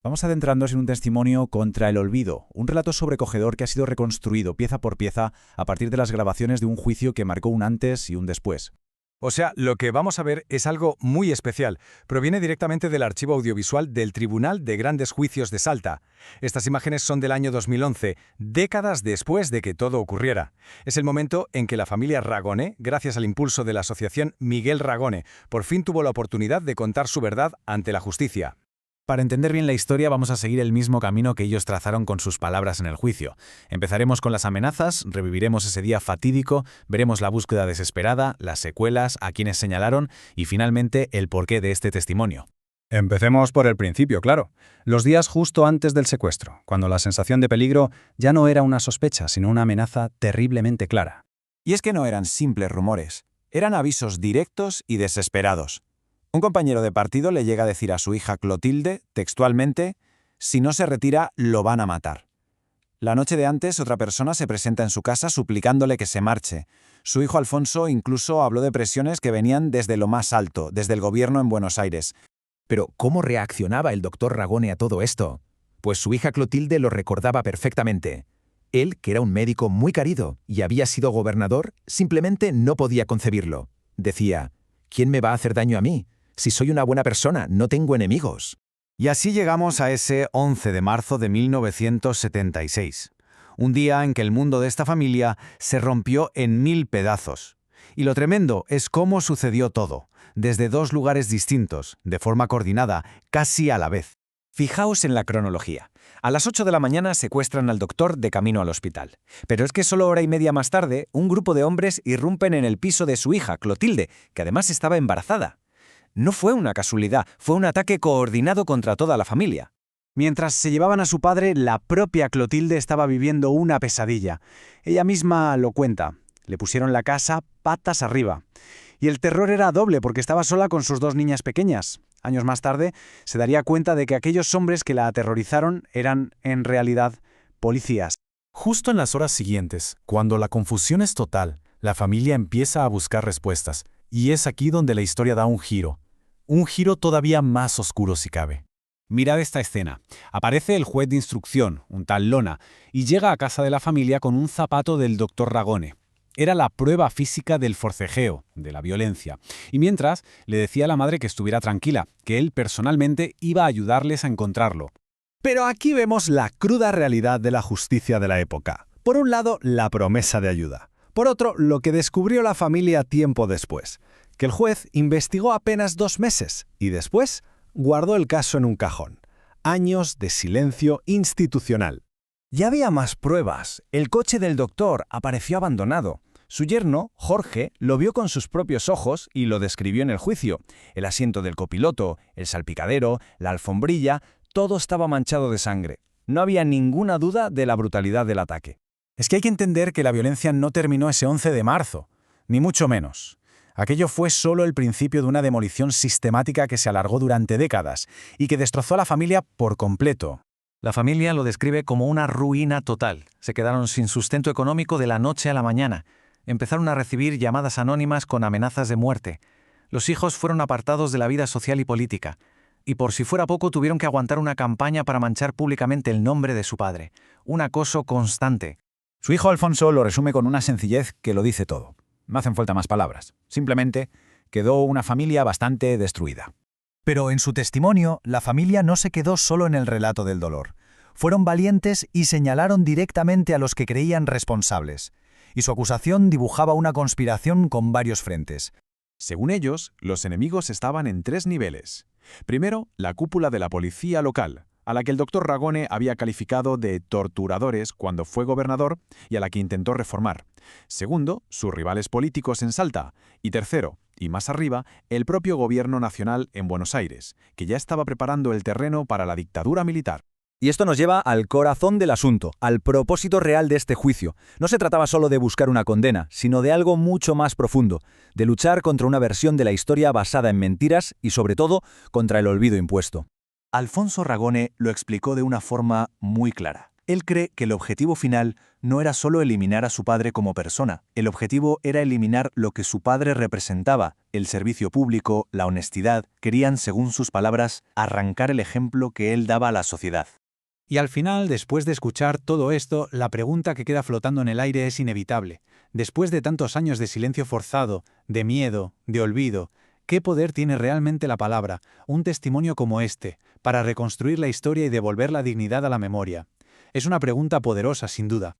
Vamos adentrándonos en un testimonio contra el olvido, un relato sobrecogedor que ha sido reconstruido pieza por pieza a partir de las grabaciones de un juicio que marcó un antes y un después. O sea, lo que vamos a ver es algo muy especial. Proviene directamente del archivo audiovisual del Tribunal de Grandes Juicios de Salta. Estas imágenes son del año 2011, décadas después de que todo ocurriera. Es el momento en que la familia Ragone, gracias al impulso de la asociación Miguel Ragone, por fin tuvo la oportunidad de contar su verdad ante la justicia. Para entender bien la historia vamos a seguir el mismo camino que ellos trazaron con sus palabras en el juicio. Empezaremos con las amenazas, reviviremos ese día fatídico, veremos la búsqueda desesperada, las secuelas, a quienes señalaron y finalmente el porqué de este testimonio. Empecemos por el principio, claro. Los días justo antes del secuestro, cuando la sensación de peligro ya no era una sospecha, sino una amenaza terriblemente clara. Y es que no eran simples rumores, eran avisos directos y desesperados. Un compañero de partido le llega a decir a su hija Clotilde, textualmente, si no se retira, lo van a matar. La noche de antes, otra persona se presenta en su casa suplicándole que se marche. Su hijo Alfonso incluso habló de presiones que venían desde lo más alto, desde el gobierno en Buenos Aires. Pero, ¿cómo reaccionaba el doctor Ragone a todo esto? Pues su hija Clotilde lo recordaba perfectamente. Él, que era un médico muy querido y había sido gobernador, simplemente no podía concebirlo. Decía, ¿quién me va a hacer daño a mí? Si soy una buena persona, no tengo enemigos. Y así llegamos a ese 11 de marzo de 1976. Un día en que el mundo de esta familia se rompió en 1000 pedazos. Y lo tremendo es cómo sucedió todo, desde dos lugares distintos, de forma coordinada, casi a la vez. Fijaos en la cronología. A las 8 de la mañana secuestran al doctor de camino al hospital. Pero es que solo hora y media más tarde, un grupo de hombres irrumpen en el piso de su hija, Clotilde, que además estaba embarazada. No fue una casualidad, fue un ataque coordinado contra toda la familia. Mientras se llevaban a su padre, la propia Clotilde estaba viviendo una pesadilla. Ella misma lo cuenta. Le pusieron la casa patas arriba. Y el terror era doble porque estaba sola con sus dos niñas pequeñas. Años más tarde, se daría cuenta de que aquellos hombres que la aterrorizaron eran, en realidad, policías. Justo en las horas siguientes, cuando la confusión es total, la familia empieza a buscar respuestas. Y es aquí donde la historia da un giro todavía más oscuro si cabe. Mirad esta escena. Aparece el juez de instrucción, un tal Lona, y llega a casa de la familia con un zapato del doctor Ragone. Era la prueba física del forcejeo, de la violencia. Y mientras, le decía a la madre que estuviera tranquila, que él personalmente iba a ayudarles a encontrarlo. Pero aquí vemos la cruda realidad de la justicia de la época. Por un lado, la promesa de ayuda. Por otro, lo que descubrió la familia tiempo después, que el juez investigó apenas 2 meses y después guardó el caso en un cajón. Años de silencio institucional. Ya había más pruebas. El coche del doctor apareció abandonado. Su yerno, Jorge, lo vio con sus propios ojos y lo describió en el juicio. El asiento del copiloto, el salpicadero, la alfombrilla, todo estaba manchado de sangre. No había ninguna duda de la brutalidad del ataque. Es que hay que entender que la violencia no terminó ese 11 de marzo, ni mucho menos. Aquello fue solo el principio de una demolición sistemática que se alargó durante décadas y que destrozó a la familia por completo. La familia lo describe como una ruina total. Se quedaron sin sustento económico de la noche a la mañana. Empezaron a recibir llamadas anónimas con amenazas de muerte. Los hijos fueron apartados de la vida social y política. Y por si fuera poco, tuvieron que aguantar una campaña para manchar públicamente el nombre de su padre. Un acoso constante. Su hijo Alfonso lo resume con una sencillez que lo dice todo. No hacen falta más palabras. Simplemente quedó una familia bastante destruida. Pero en su testimonio, la familia no se quedó solo en el relato del dolor. Fueron valientes y señalaron directamente a los que creían responsables. Y su acusación dibujaba una conspiración con varios frentes. Según ellos, los enemigos estaban en 3 niveles. Primero, la cúpula de la policía local, a la que el doctor Ragone había calificado de torturadores cuando fue gobernador y a la que intentó reformar. Segundo, sus rivales políticos en Salta. Y tercero, y más arriba, el propio gobierno nacional en Buenos Aires, que ya estaba preparando el terreno para la dictadura militar. Y esto nos lleva al corazón del asunto, al propósito real de este juicio. No se trataba solo de buscar una condena, sino de algo mucho más profundo, de luchar contra una versión de la historia basada en mentiras y, sobre todo, contra el olvido impuesto. Alfonso Ragone lo explicó de una forma muy clara. Él cree que el objetivo final no era solo eliminar a su padre como persona, el objetivo era eliminar lo que su padre representaba, el servicio público, la honestidad, querían, según sus palabras, arrancar el ejemplo que él daba a la sociedad. Y al final, después de escuchar todo esto, la pregunta que queda flotando en el aire es inevitable. Después de tantos años de silencio forzado, de miedo, de olvido, ¿qué poder tiene realmente la palabra, un testimonio como este, para reconstruir la historia y devolver la dignidad a la memoria? Es una pregunta poderosa, sin duda.